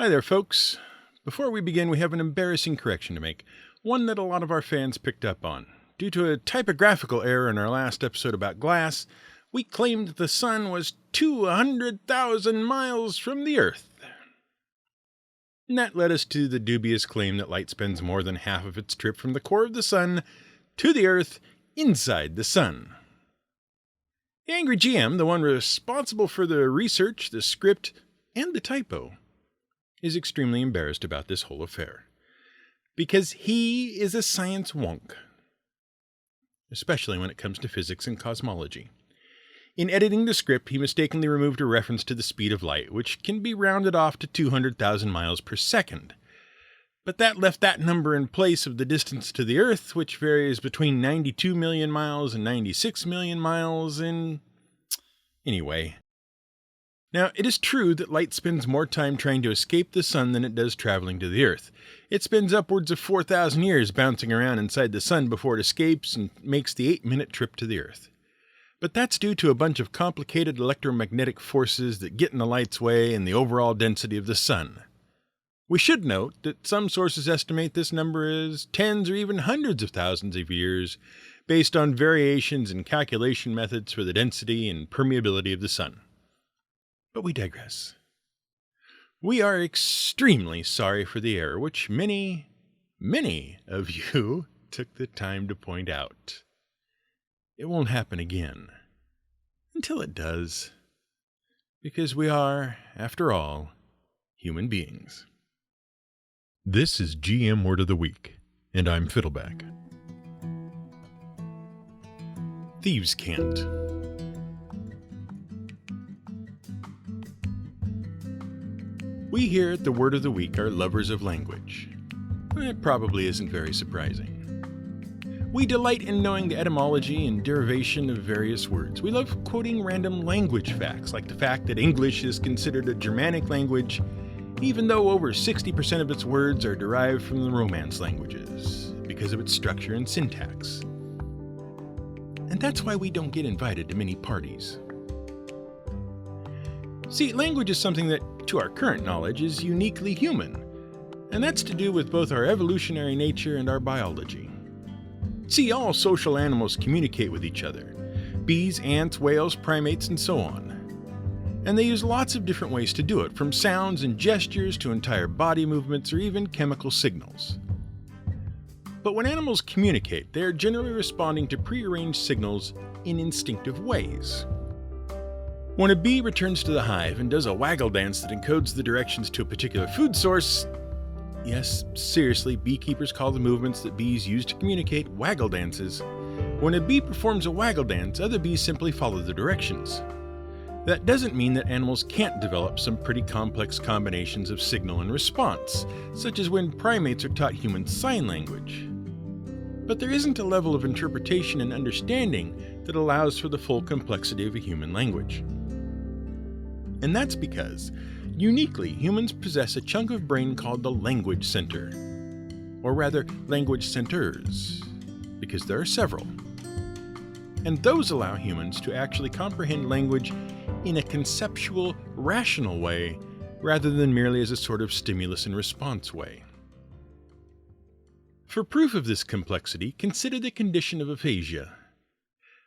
Hi there, folks. Before we begin, we have an embarrassing correction to make, one that a lot of our fans picked up on. Due to a typographical error in our last episode about glass, we claimed the sun was 200,000 miles from the Earth. And that led us to the dubious claim that light spends more than half of its trip from the core of the sun to the Earth inside the sun. The angry GM, the one responsible for the research, the script, and the typo, is extremely embarrassed about this whole affair. Because he is a science wonk. Especially when it comes to physics and cosmology. In editing the script, he mistakenly removed a reference to the speed of light, which can be rounded off to 200,000 miles per second. But that left that number in place of the distance to the Earth, which varies between 92 million miles and 96 million miles, and... Anyway. Now, it is true that light spends more time trying to escape the sun than it does traveling to the Earth. It spends upwards of 4,000 years bouncing around inside the sun before it escapes and makes the 8-minute trip to the Earth. But that's due to a bunch of complicated electromagnetic forces that get in the light's way and the overall density of the sun. We should note that some sources estimate this number as tens or even hundreds of thousands of years, based on variations in calculation methods for the density and permeability of the sun. But we digress. We are extremely sorry for the error, which many of you took the time to point out. It won't happen again. Until it does. Because we are, after all, human beings. This is GM Word of the Week, and I'm Fiddleback. Thieves Cant. We here at the Word of the Week are lovers of language. It probably isn't very surprising. We delight in knowing the etymology and derivation of various words. We love quoting random language facts, like the fact that English is considered a Germanic language, even though over 60% of its words are derived from the Romance languages, because of its structure and syntax. And that's why we don't get invited to many parties. See, language is something that, to our current knowledge, is uniquely human, and that's to do with both our evolutionary nature and our biology. See, all social animals communicate with each other. Bees, ants, whales, primates, and so on. And they use lots of different ways to do it, from sounds and gestures to entire body movements or even chemical signals. But when animals communicate, they are generally responding to prearranged signals in instinctive ways. When a bee returns to the hive and does a waggle dance that encodes the directions to a particular food source, yes, seriously, beekeepers call the movements that bees use to communicate waggle dances. When a bee performs a waggle dance, other bees simply follow the directions. That doesn't mean that animals can't develop some pretty complex combinations of signal and response, such as when primates are taught human sign language. But there isn't a level of interpretation and understanding that allows for the full complexity of a human language. And that's because, uniquely, humans possess a chunk of brain called the language center. Or rather, language centers, because there are several. And those allow humans to actually comprehend language in a conceptual, rational way, rather than merely as a sort of stimulus and response way. For proof of this complexity, consider the condition of aphasia.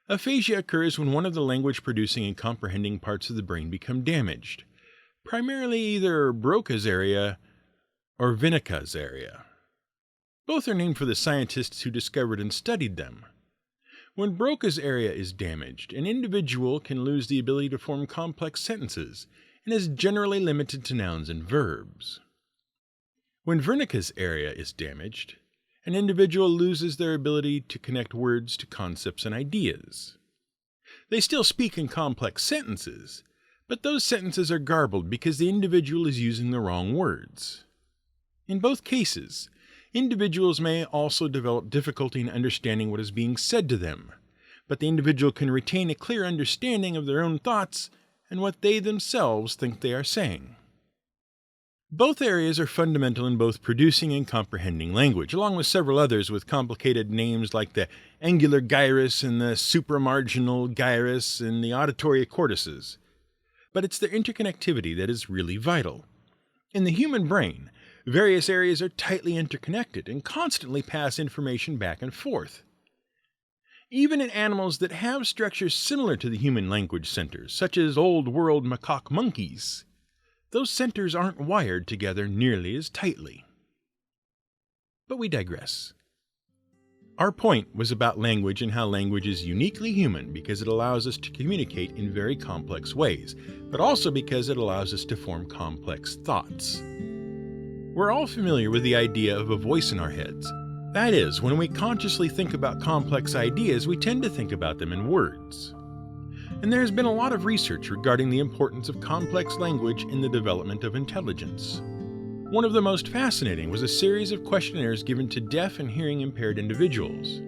Aphasia occurs when one of the language-producing and comprehending parts of the brain become damaged, primarily either Broca's area or Winnicke's area. Both are named for the scientists who discovered and studied them. When Broca's area is damaged, an individual can lose the ability to form complex sentences and is generally limited to nouns and verbs. When Wernicke's area is damaged, an individual loses their ability to connect words to concepts and ideas. They still speak in complex sentences, but those sentences are garbled because the individual is using the wrong words. In both cases, individuals may also develop difficulty in understanding what is being said to them, but the individual can retain a clear understanding of their own thoughts and what they themselves think they are saying. Both areas are fundamental in both producing and comprehending language, along with several others with complicated names like the angular gyrus and the supramarginal gyrus and the auditory cortices. But it's their interconnectivity that is really vital. In the human brain, various areas are tightly interconnected and constantly pass information back and forth. Even in animals that have structures similar to the human language centers, such as old-world macaque monkeys, those centers aren't wired together nearly as tightly. But we digress. Our point was about language and how language is uniquely human because it allows us to communicate in very complex ways, but also because it allows us to form complex thoughts. We're all familiar with the idea of a voice in our heads. That is, when we consciously think about complex ideas, we tend to think about them in words. And there has been a lot of research regarding the importance of complex language in the development of intelligence. One of the most fascinating was a series of questionnaires given to deaf and hearing-impaired individuals.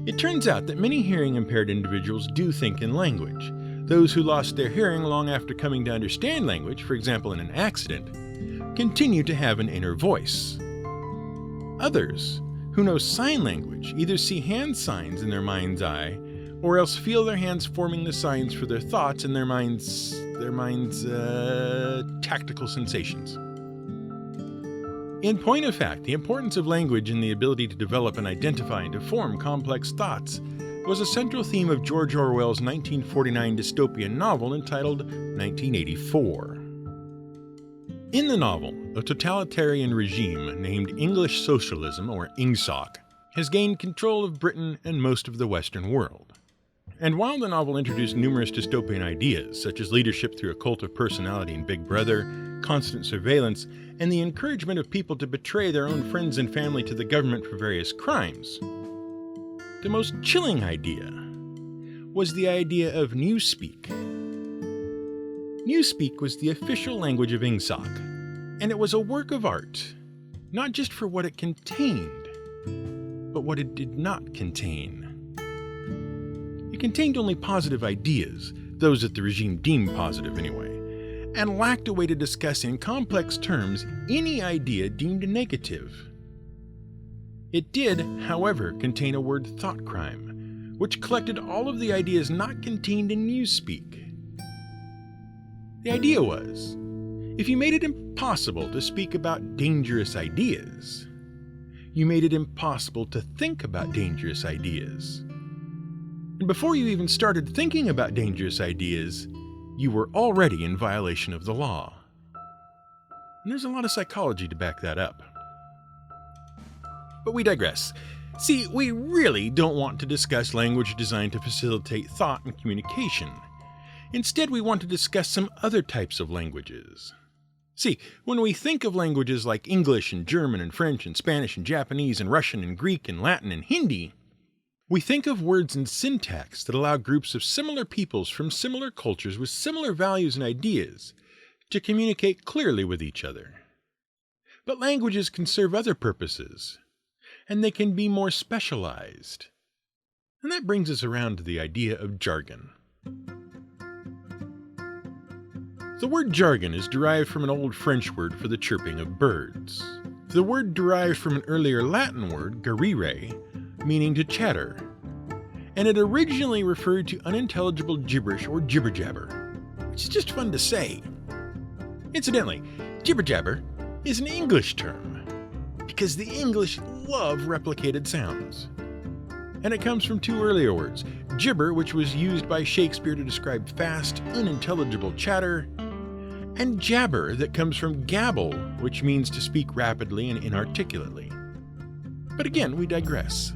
It turns out that many hearing-impaired individuals do think in language. Those who lost their hearing long after coming to understand language, for example in an accident, continue to have an inner voice. Others, who know sign language, either see hand signs in their mind's eye, or else feel their hands forming the signs for their thoughts and their mind's tactical sensations. In point of fact, the importance of language in the ability to develop and identify and to form complex thoughts was a central theme of George Orwell's 1949 dystopian novel entitled 1984. In the novel, a totalitarian regime named English Socialism, or INGSOC, has gained control of Britain and most of the Western world. And while the novel introduced numerous dystopian ideas, such as leadership through a cult of personality in Big Brother, constant surveillance, and the encouragement of people to betray their own friends and family to the government for various crimes, the most chilling idea was the idea of Newspeak. Newspeak was the official language of INGSOC, and it was a work of art, not just for what it contained, but what it did not contain. It contained only positive ideas, those that the regime deemed positive anyway, and lacked a way to discuss in complex terms any idea deemed negative. It did, however, contain a word thought crime, which collected all of the ideas not contained in Newspeak. The idea was, if you made it impossible to speak about dangerous ideas, you made it impossible to think about dangerous ideas. And before you even started thinking about dangerous ideas, you were already in violation of the law. And there's a lot of psychology to back that up. But we digress. See, we really don't want to discuss language designed to facilitate thought and communication. Instead, we want to discuss some other types of languages. See, when we think of languages like English and German and French and Spanish and Japanese and Russian and Greek and Latin and Hindi, we think of words and syntax that allow groups of similar peoples from similar cultures with similar values and ideas to communicate clearly with each other. But languages can serve other purposes, and they can be more specialized. And that brings us around to the idea of jargon. The word jargon is derived from an old French word for the chirping of birds. The word derived from an earlier Latin word, garire, meaning to chatter, and it originally referred to unintelligible gibberish or jibber-jabber, which is just fun to say. Incidentally, jibber-jabber is an English term, because the English love replicated sounds. And it comes from two earlier words, gibber, which was used by Shakespeare to describe fast, unintelligible chatter, and jabber, that comes from gabble, which means to speak rapidly and inarticulately. But again, we digress.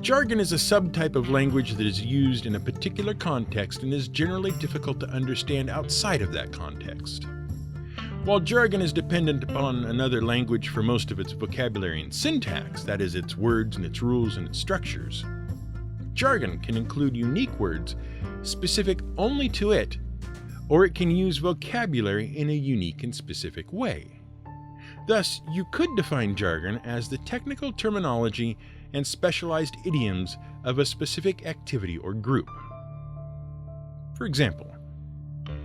Jargon is a subtype of language that is used in a particular context and is generally difficult to understand outside of that context. While jargon is dependent upon another language for most of its vocabulary and syntax, that is, its words and its rules and its structures, jargon can include unique words specific only to it, or it can use vocabulary in a unique and specific way. Thus, you could define jargon as the technical terminology and specialized idioms of a specific activity or group. For example,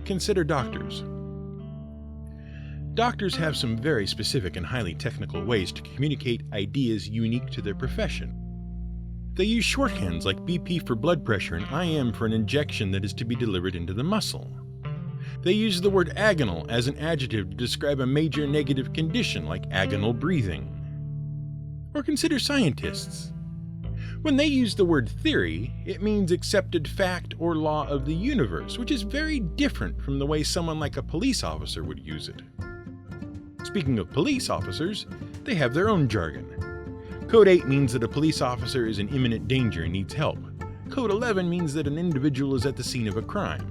consider doctors. Doctors have some very specific and highly technical ways to communicate ideas unique to their profession. They use shorthands like BP for blood pressure and IM for an injection that is to be delivered into the muscle. They use the word agonal as an adjective to describe a major negative condition like agonal breathing. Or consider scientists. When they use the word theory, it means accepted fact or law of the universe, which is very different from the way someone like a police officer would use it. Speaking of police officers, they have their own jargon. Code 8 means that a police officer is in imminent danger and needs help. Code 11 means that an individual is at the scene of a crime.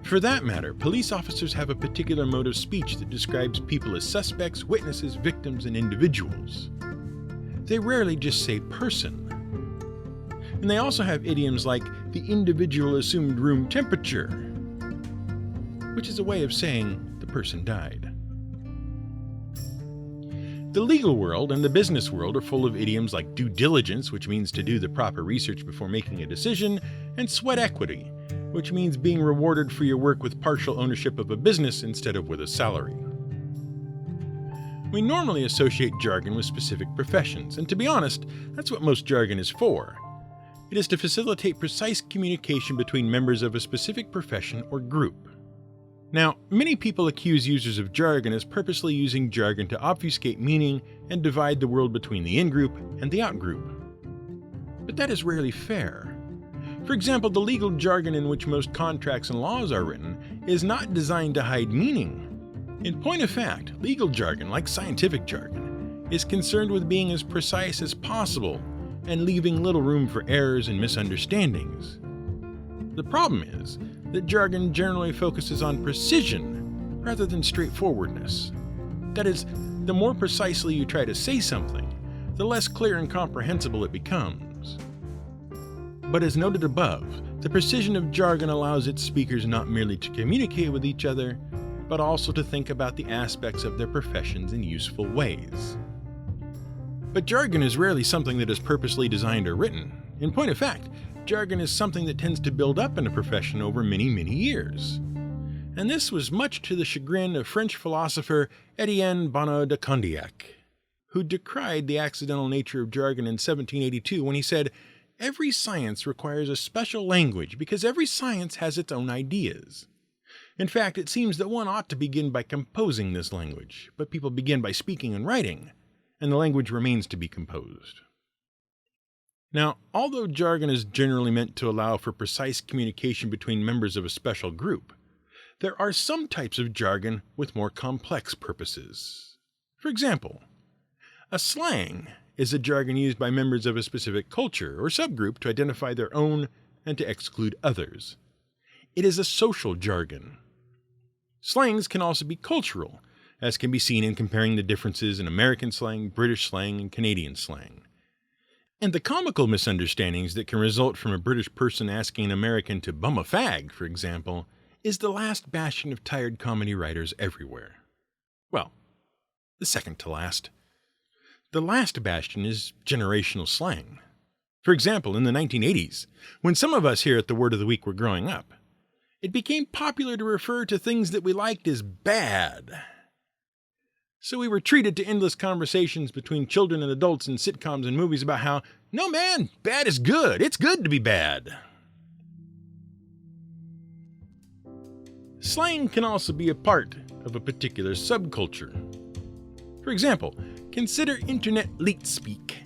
For that matter, police officers have a particular mode of speech that describes people as suspects, witnesses, victims, and individuals. They rarely just say person. And they also have idioms like the individual assumed room temperature, which is a way of saying the person died. The legal world and the business world are full of idioms like due diligence, which means to do the proper research before making a decision, and sweat equity, which means being rewarded for your work with partial ownership of a business instead of with a salary. We normally associate jargon with specific professions, and to be honest, that's what most jargon is for. It is to facilitate precise communication between members of a specific profession or group. Now, many people accuse users of jargon as purposely using jargon to obfuscate meaning and divide the world between the in-group and the out-group. But that is rarely fair. For example, the legal jargon in which most contracts and laws are written is not designed to hide meaning. In point of fact, legal jargon, like scientific jargon, is concerned with being as precise as possible and leaving little room for errors and misunderstandings. The problem is that jargon generally focuses on precision rather than straightforwardness. That is, the more precisely you try to say something, the less clear and comprehensible it becomes. But as noted above, the precision of jargon allows its speakers not merely to communicate with each other, but also to think about the aspects of their professions in useful ways. But jargon is rarely something that is purposely designed or written. In point of fact, jargon is something that tends to build up in a profession over many, many years. And this was much to the chagrin of French philosopher Étienne Bonnot de Condillac, who decried the accidental nature of jargon in 1782 when he said, "Every science requires a special language because every science has its own ideas. In fact, it seems that one ought to begin by composing this language, but people begin by speaking and writing, and the language remains to be composed." Now, although jargon is generally meant to allow for precise communication between members of a special group, there are some types of jargon with more complex purposes. For example, a slang is a jargon used by members of a specific culture or subgroup to identify their own and to exclude others. It is a social jargon. Slangs can also be cultural, as can be seen in comparing the differences in American slang, British slang, and Canadian slang. And the comical misunderstandings that can result from a British person asking an American to bum a fag, for example, is the last bastion of tired comedy writers everywhere. Well, the second to last. The last bastion is generational slang. For example, in the 1980s, when some of us here at the Word of the Week were growing up, it became popular to refer to things that we liked as bad. So we were treated to endless conversations between children and adults in sitcoms and movies about how, no man, bad is good. It's good to be bad. Slang can also be a part of a particular subculture. For example, consider internet late speak.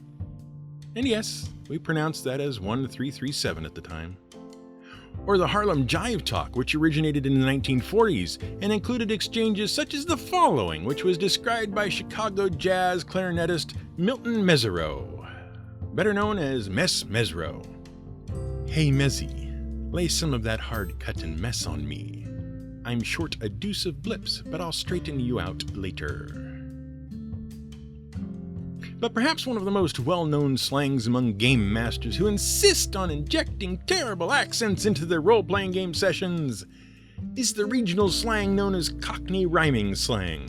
And yes, we pronounced that as 1337 at the time. Or the Harlem Jive Talk, which originated in the 1940s and included exchanges such as the following, which was described by Chicago jazz clarinetist Milton Mesereau, better known as Mess Mesro. "Hey Mezzy, lay some of that hard cuttin' mess on me. I'm short a deuce of blips, but I'll straighten you out later." But perhaps one of the most well-known slangs among game masters who insist on injecting terrible accents into their role-playing game sessions is the regional slang known as Cockney rhyming slang.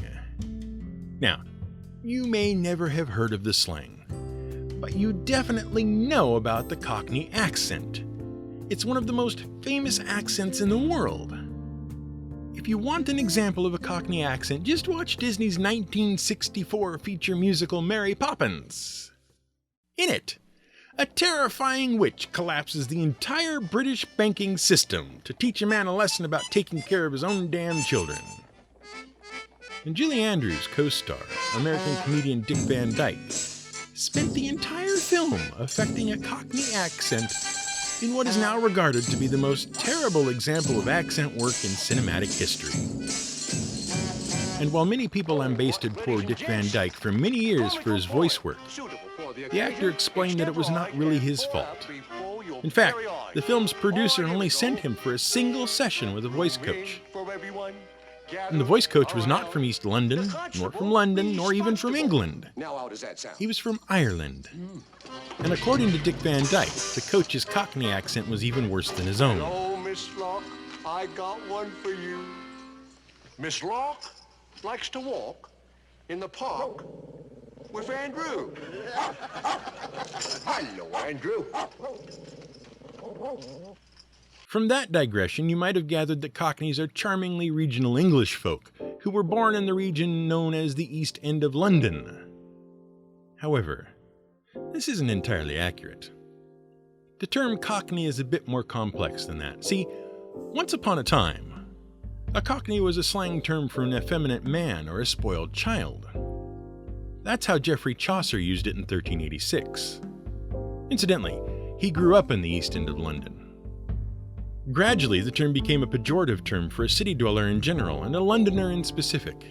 Now, you may never have heard of this slang, but you definitely know about the Cockney accent. It's one of the most famous accents in the world. If you want an example of a Cockney accent, just watch Disney's 1964 feature musical Mary Poppins. In it, A terrifying witch collapses the entire British banking system to teach a man a lesson about taking care of his own damn children. And Julie Andrews' co-star, American comedian Dick Van Dyke, spent the entire film affecting a Cockney accent in what is now regarded to be the most terrible example of accent work in cinematic history. And while many people lambasted poor Dick Van Dyke for many years for his voice work, the actor explained that it was not really his fault. In fact, the film's producer only sent him for a single session with a voice coach. And the voice coach was not from East London, nor from London, nor even from England. He was from Ireland. And according to Dick Van Dyke, the coach's Cockney accent was even worse than his own. Hello, Miss Locke. I got one for you. Miss Locke likes to walk in the park with Andrew. Hello, Andrew. From that digression, you might have gathered that Cockneys are charmingly regional English folk who were born in the region known as the East End of London. However, this isn't entirely accurate. The term Cockney is a bit more complex than that. See, once upon a time, a Cockney was a slang term for an effeminate man or a spoiled child. That's how Geoffrey Chaucer used it in 1386. Incidentally, he grew up in the East End of London. Gradually, the term became a pejorative term for a city dweller in general and a Londoner in specific.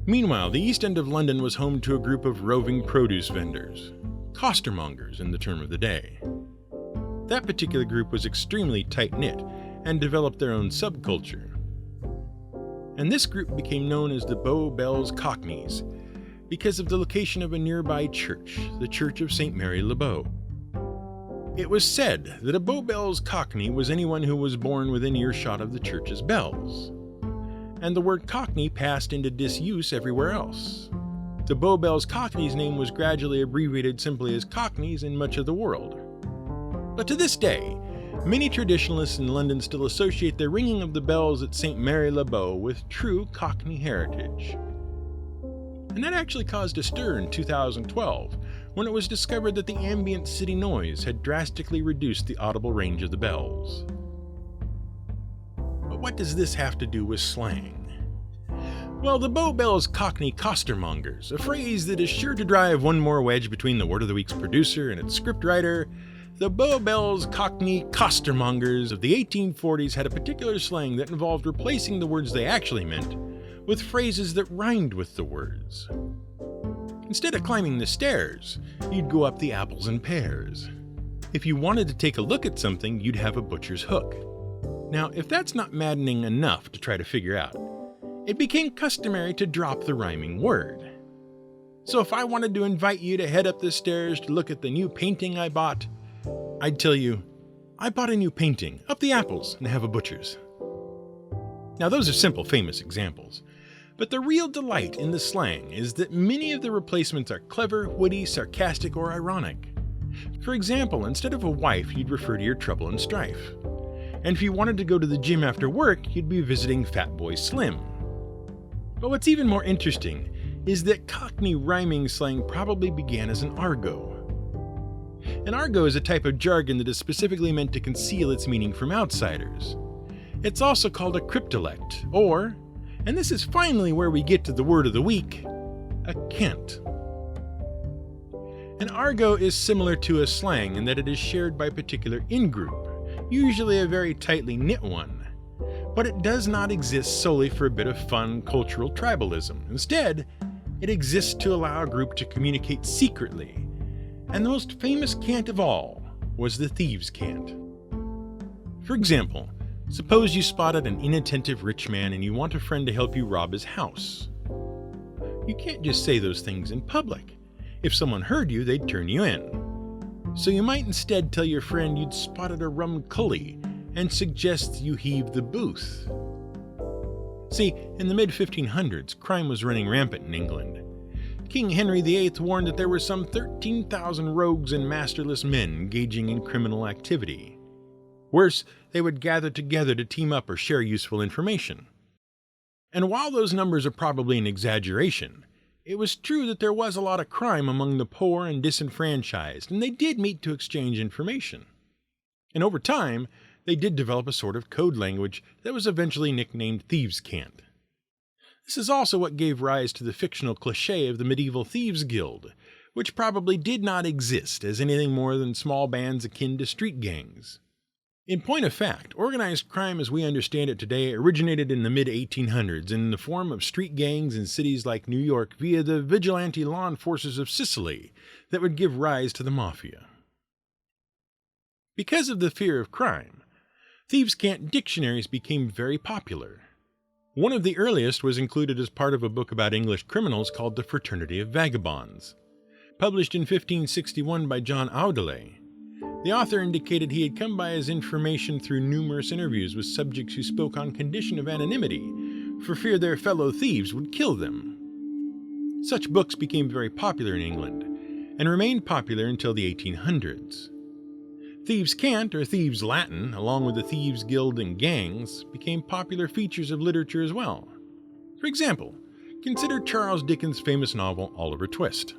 Meanwhile, the East End of London was home to a group of roving produce vendors, costermongers in the term of the day. That particular group was extremely tight-knit and developed their own subculture. And this group became known as the Bow Bells Cockneys because of the location of a nearby church, the Church of St. Mary le Bow. It was said that a Bow Bells Cockney was anyone who was born within earshot of the church's bells, and the word Cockney passed into disuse everywhere else. The Bow Bells Cockneys' name was gradually abbreviated simply as Cockneys in much of the world. But to this day, many traditionalists in London still associate the ringing of the bells at St. Mary le Bow with true Cockney heritage. And that actually caused a stir in 2012, when it was discovered that the ambient city noise had drastically reduced the audible range of the bells. But what does this have to do with slang? Well, the Bow Bells Cockney costermongers, a phrase that is sure to drive one more wedge between the Word of the Week's producer and its scriptwriter, the Bow Bells Cockney costermongers of the 1840s had a particular slang that involved replacing the words they actually meant with phrases that rhymed with the words. Instead of climbing the stairs, you'd go up the apples and pears. If you wanted to take a look at something, you'd have a butcher's hook. Now, if that's not maddening enough to try to figure out, it became customary to drop the rhyming word. So if I wanted to invite you to head up the stairs to look at the new painting I bought, I'd tell you, I bought a new painting, up the apples, and have a butcher's. Now those are simple, famous examples. But the real delight in the slang is that many of the replacements are clever, witty, sarcastic, or ironic. For example, instead of a wife, you'd refer to your trouble and strife. And if you wanted to go to the gym after work, you'd be visiting Fat Boy Slim. But what's even more interesting is that Cockney rhyming slang probably began as an argot. An argot is a type of jargon that is specifically meant to conceal its meaning from outsiders. It's also called a cryptolect, or, and this is finally where we get to the word of the week, a cant. An argot is similar to a slang in that it is shared by a particular in-group, usually a very tightly knit one. But it does not exist solely for a bit of fun cultural tribalism. Instead, it exists to allow a group to communicate secretly. And the most famous cant of all was the Thieves Cant. For example, suppose you spotted an inattentive rich man and you want a friend to help you rob his house. You can't just say those things in public. If someone heard you, they'd turn you in. So you might instead tell your friend you'd spotted a rum cully and suggest you heave the booth. See, in the mid-1500s, crime was running rampant in England. King Henry VIII warned that there were some 13,000 rogues and masterless men engaging in criminal activity. Worse, they would gather together to team up or share useful information. And while those numbers are probably an exaggeration, It was true that there was a lot of crime among the poor and disenfranchised, and they did meet to exchange information. And over time, they did develop a sort of code language that was eventually nicknamed Thieves Cant. This is also what gave rise to the fictional cliché of the medieval thieves' guild, which probably did not exist as anything more than small bands akin to street gangs. In point of fact, organized crime as we understand it today originated in the mid-1800s in the form of street gangs in cities like New York via the vigilante law enforcers of Sicily that would give rise to the mafia. Because of the fear of crime, Thieves' Cant dictionaries became very popular. One of the earliest was included as part of a book about English criminals called The Fraternity of Vagabonds. Published in 1561 by John Audeley, the author indicated he had come by his information through numerous interviews with subjects who spoke on condition of anonymity, for fear their fellow thieves would kill them. Such books became very popular in England, and remained popular until the 1800s. Thieves' Cant, or Thieves' Latin, along with the Thieves' Guild and gangs, became popular features of literature as well. For example, consider Charles Dickens' famous novel Oliver Twist.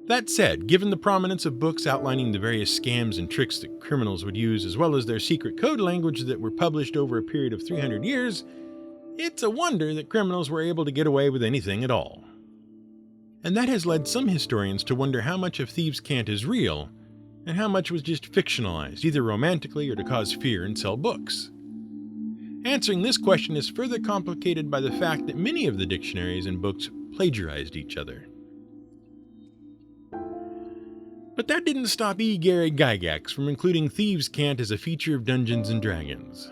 That said, given the prominence of books outlining the various scams and tricks that criminals would use, as well as their secret code language that were published over a period of 300 years, it's a wonder that criminals were able to get away with anything at all. And that has led some historians to wonder how much of Thieves' Cant is real, and how much was just fictionalized, either romantically or to cause fear and sell books. Answering this question is further complicated by the fact that many of the dictionaries and books plagiarized each other. But that didn't stop E. Gary Gygax from including Thieves' Cant as a feature of Dungeons & Dragons.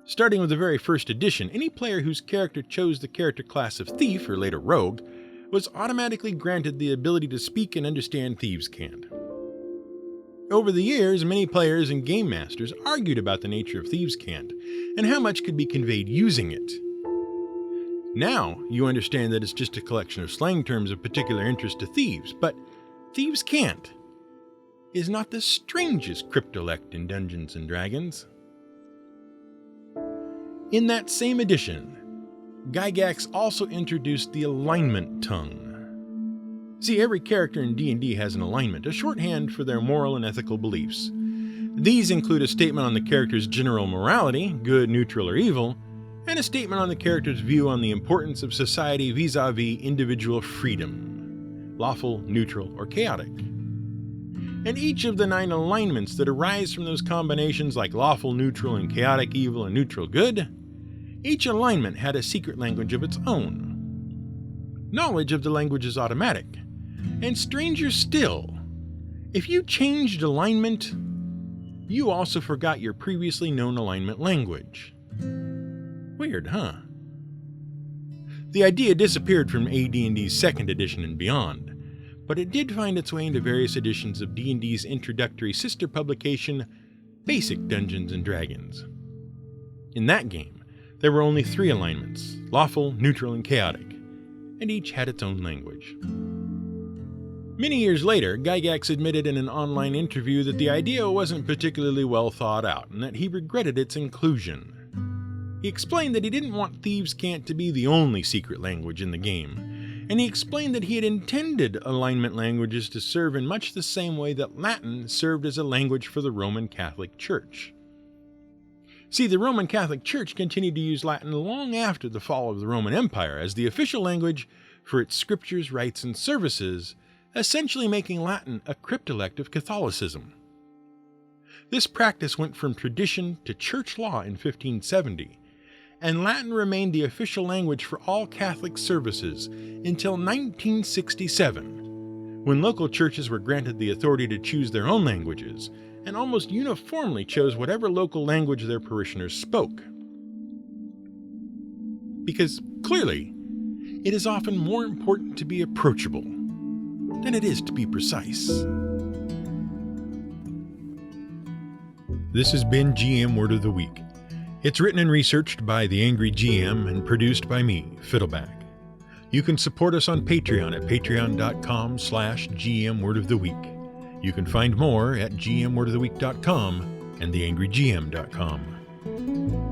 Starting with the very first edition, any player whose character chose the character class of Thief, or later Rogue, was automatically granted the ability to speak and understand Thieves' Cant. Over the years, many players and game masters argued about the nature of Thieves' Cant and how much could be conveyed using it. Now, you understand that it's just a collection of slang terms of particular interest to thieves, but Thieves' Cant is not the strangest cryptolect in Dungeons & Dragons. In that same edition, Gygax also introduced the alignment tongue. See, every character in D&D has an alignment, a shorthand for their moral and ethical beliefs. These include a statement on the character's general morality, good, neutral, or evil, and a statement on the character's view on the importance of society vis-a-vis individual freedom, lawful, neutral, or chaotic. And each of the 9 alignments that arise from those combinations like lawful, neutral, and chaotic evil and neutral good, each alignment had a secret language of its own. Knowledge of the language is automatic. And stranger still, if you changed alignment, you also forgot your previously known alignment language. Weird, huh? The idea disappeared from AD&D's 2nd edition and beyond, but it did find its way into various editions of D&D's introductory sister publication, Basic Dungeons & Dragons. In that game, there were only 3 alignments, lawful, neutral, and chaotic, and each had its own language. Many years later, Gygax admitted in an online interview that the idea wasn't particularly well thought out, and that he regretted its inclusion. He explained that he didn't want Thieves' Cant to be the only secret language in the game, and he explained that he had intended alignment languages to serve in much the same way that Latin served as a language for the Roman Catholic Church. See, the Roman Catholic Church continued to use Latin long after the fall of the Roman Empire as the official language for its scriptures, rites, and services, essentially making Latin a cryptolect of Catholicism. This practice went from tradition to church law in 1570, and Latin remained the official language for all Catholic services until 1967, when local churches were granted the authority to choose their own languages, and almost uniformly chose whatever local language their parishioners spoke. Because, clearly, it is often more important to be approachable than it is to be precise. This has been GM Word of the Week. It's written and researched by The Angry GM and produced by me, Fiddleback. You can support us on Patreon at patreon.com/GMWordOfTheWeek. You can find more at gmwordoftheweek.com and theangrygm.com.